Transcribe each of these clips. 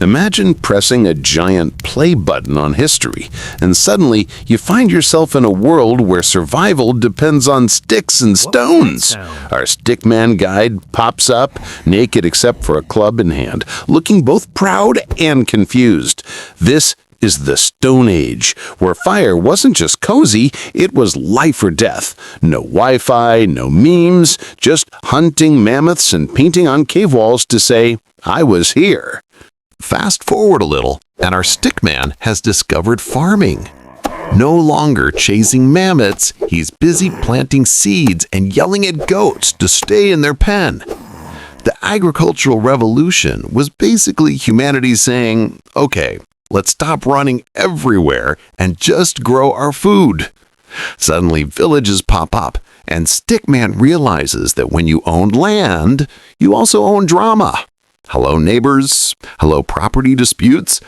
Imagine pressing a giant play button on history, and suddenly you find yourself in a world where survival depends on sticks and stones. Our Stickman guide pops up, naked except for a club in hand, looking both proud and confused. This is the Stone Age, where fire wasn't just cozy, it was life or death. No Wi-Fi, no memes, just hunting mammoths and painting on cave walls to say, "I was here." Fast forward a little, and our Stickman has discovered farming. No longer chasing mammoths, he's busy planting seeds and yelling at goats to stay in their pen. The agricultural revolution was basically humanity saying, okay, let's stop running everywhere and just grow our food. Suddenly, villages pop up, and Stickman realizes that when you own land, you also own drama. Hello, neighbors. Hello, property disputes.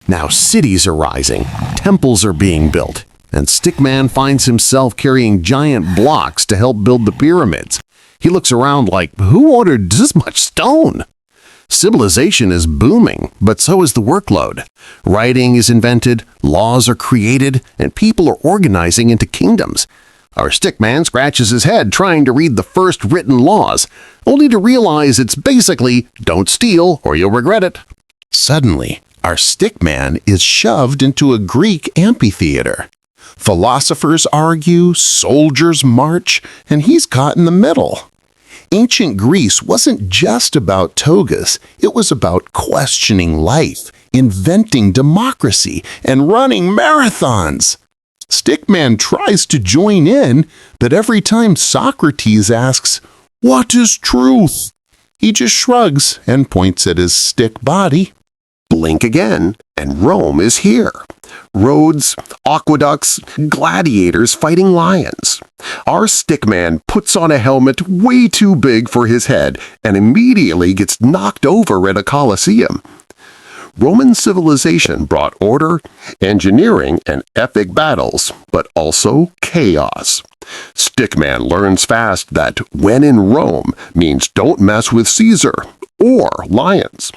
Now cities are rising, temples are being built, and Stickman finds himself carrying giant blocks to help build the pyramids. He looks around like, who ordered this much stone? Civilization is booming, but so is the workload. Writing is invented, laws are created, and people are organizing into kingdoms. Our Stickman scratches his head trying to read the first written laws, only to realize it's basically, don't steal or you'll regret it. Suddenly, our Stickman is shoved into a Greek amphitheater. Philosophers argue, soldiers march, and he's caught in the middle. Ancient Greece wasn't just about togas, it was about questioning life, inventing democracy, and running marathons. Stickman tries to join in, but every time Socrates asks, "What is truth?" he just shrugs and points at his stick body. Blink again, and Rome is here. Roads, aqueducts, gladiators fighting lions. Our Stickman puts on a helmet way too big for his head and immediately gets knocked over at a coliseum. Roman civilization brought order, engineering, and epic battles, but also chaos. Stickman learns fast that when in Rome means don't mess with Caesar or lions.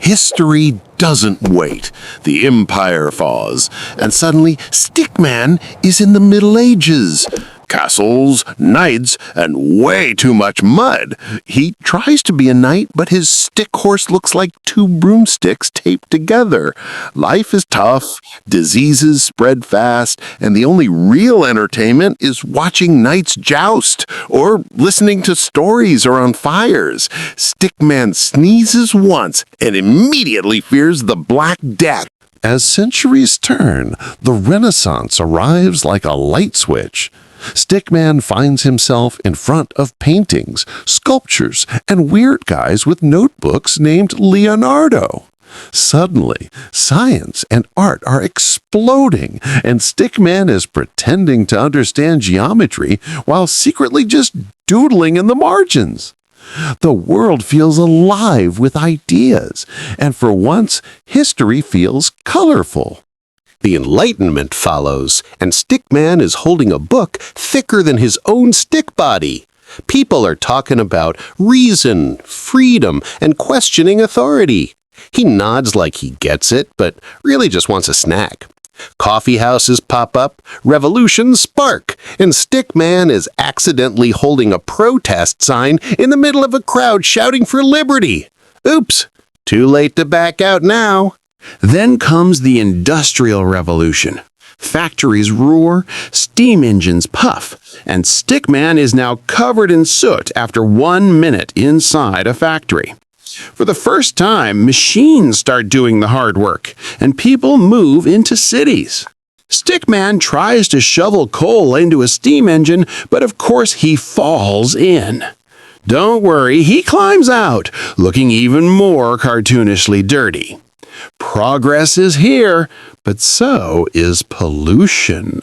History doesn't wait. The empire falls, and suddenly Stickman is in the Middle Ages. Castles, knights, and way too much mud. He tries to be a knight, but his stick horse looks like two broomsticks taped together. Life is tough, diseases spread fast, and the only real entertainment is watching knights joust or listening to stories around fires. Stickman sneezes once and immediately fears the Black Death. As centuries turn, the Renaissance arrives like a light switch. Stickman finds himself in front of paintings, sculptures, and weird guys with notebooks named Leonardo. Suddenly, science and art are exploding, and Stickman is pretending to understand geometry while secretly just doodling in the margins. The world feels alive with ideas, and for once, history feels colorful. The Enlightenment follows, and Stickman is holding a book thicker than his own stick body. People are talking about reason, freedom, and questioning authority. He nods like he gets it, but really just wants a snack. Coffee houses pop up, revolutions spark, and Stickman is accidentally holding a protest sign in the middle of a crowd shouting for liberty. Oops, too late to back out now. Then comes the Industrial Revolution. Factories roar, steam engines puff, and Stickman is now covered in soot after 1 minute inside a factory. For the first time, machines start doing the hard work, and people move into cities. Stickman tries to shovel coal into a steam engine, but of course he falls in. Don't worry, he climbs out, looking even more cartoonishly dirty. Progress is here, but so is pollution.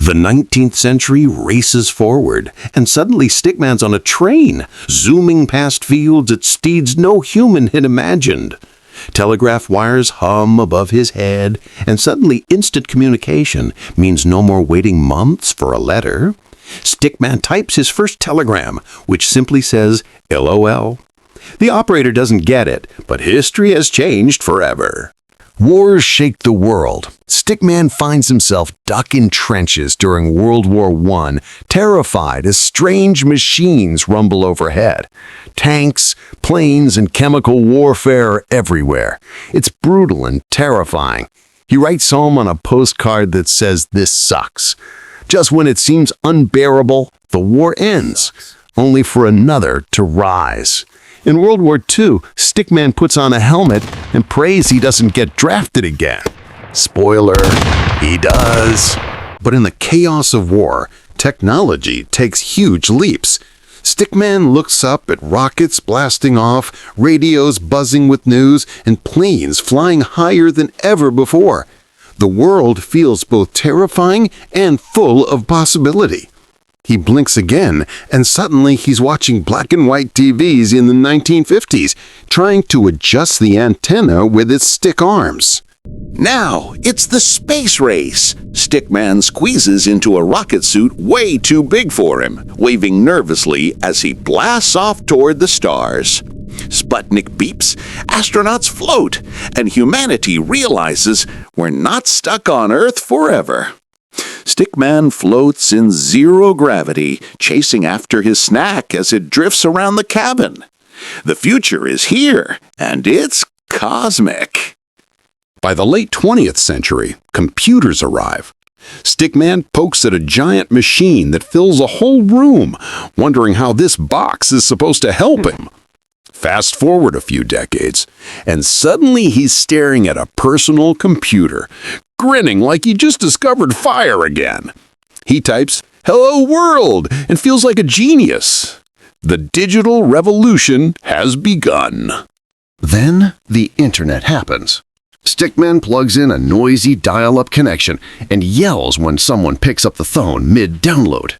The 19th century races forward, and suddenly Stickman's on a train, zooming past fields at speeds no human had imagined. Telegraph wires hum above his head, and suddenly instant communication means no more waiting months for a letter. Stickman types his first telegram, which simply says LOL. The operator doesn't get it, but history has changed forever. Wars shake the world. Stickman finds himself stuck in trenches during World War I, terrified as strange machines rumble overhead. Tanks, planes, and chemical warfare are everywhere. It's brutal and terrifying. He writes home on a postcard that says, "This sucks." Just when it seems unbearable, the war ends, only for another to rise. In World War II, Stickman puts on a helmet and prays he doesn't get drafted again. Spoiler, he does. But in the chaos of war, technology takes huge leaps. Stickman looks up at rockets blasting off, radios buzzing with news, and planes flying higher than ever before. The world feels both terrifying and full of possibility. He blinks again, and suddenly he's watching black and white TVs in the 1950s, trying to adjust the antenna with its stick arms. Now, it's the space race. Stickman squeezes into a rocket suit way too big for him, waving nervously as he blasts off toward the stars. Sputnik beeps, astronauts float, and humanity realizes we're not stuck on Earth forever. Stickman floats in zero gravity, chasing after his snack as it drifts around the cabin. The future is here, and it's cosmic. By the late 20th century, computers arrive. Stickman pokes at a giant machine that fills a whole room, wondering how this box is supposed to help him. Fast forward a few decades, and suddenly he's staring at a personal computer, grinning like he just discovered fire again. He types, "Hello world," and feels like a genius. The digital revolution has begun. Then the internet happens. Stickman plugs in a noisy dial-up connection and yells when someone picks up the phone mid-download.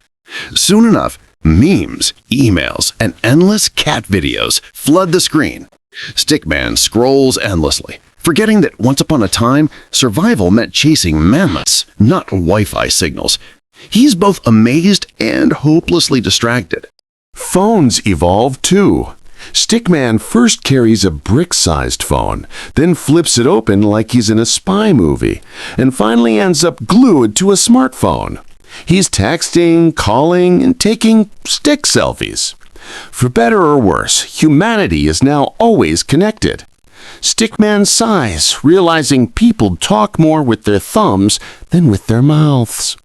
Soon enough, memes, emails, and endless cat videos flood the screen. Stickman scrolls endlessly, forgetting that once upon a time, survival meant chasing mammoths, not Wi-Fi signals. He's both amazed and hopelessly distracted. Phones evolve too. Stickman first carries a brick-sized phone, then flips it open like he's in a spy movie, and finally ends up glued to a smartphone. He's texting, calling, and taking stick selfies. For better or worse, humanity is now always connected. Stickman sighs, realizing people talk more with their thumbs than with their mouths.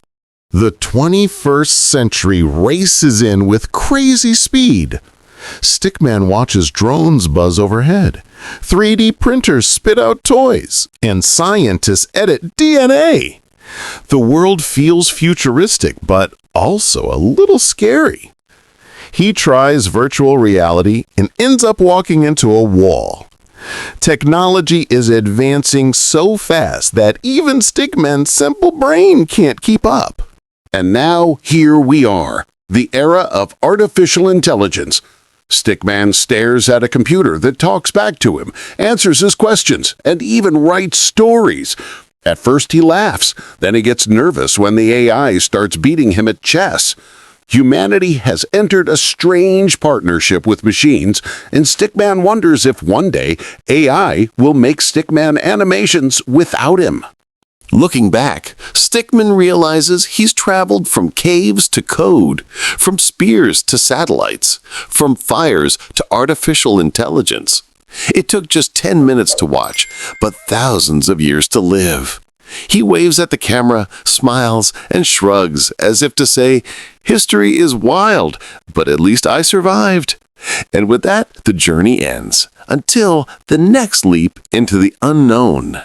The 21st century races in with crazy speed. Stickman watches drones buzz overhead, 3D printers spit out toys, and scientists edit DNA. The world feels futuristic, but also a little scary. He tries virtual reality and ends up walking into a wall. Technology is advancing so fast that even Stickman's simple brain can't keep up. And now here we are, the era of artificial intelligence. Stickman stares at a computer that talks back to him, answers his questions, and even writes stories. At first he laughs, then he gets nervous when the AI starts beating him at chess. Humanity has entered a strange partnership with machines, and Stickman wonders if one day AI will make Stickman animations without him. Looking back, Stickman realizes he's traveled from caves to code, from spears to satellites, from fires to artificial intelligence. It took just 10 minutes to watch, but thousands of years to live. He waves at the camera, smiles, and shrugs as if to say, "History is wild, but at least I survived." And with that, the journey ends, until the next leap into the unknown.